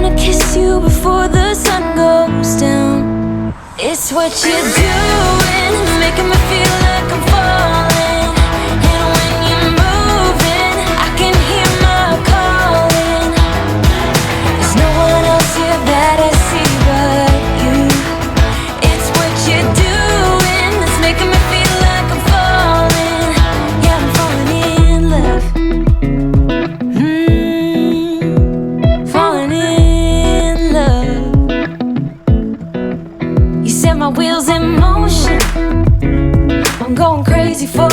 wanna kiss you before the sun goes down. It's what you're doing, making me feel like I'm falling. And when you're moving, I can hear my calling. There's no one else here that I see but you. It's what you're doing that's making me feel like I'm falling. Yeah, I'm falling in love. Falling in love. You set my wheels in motion. I'm going crazy for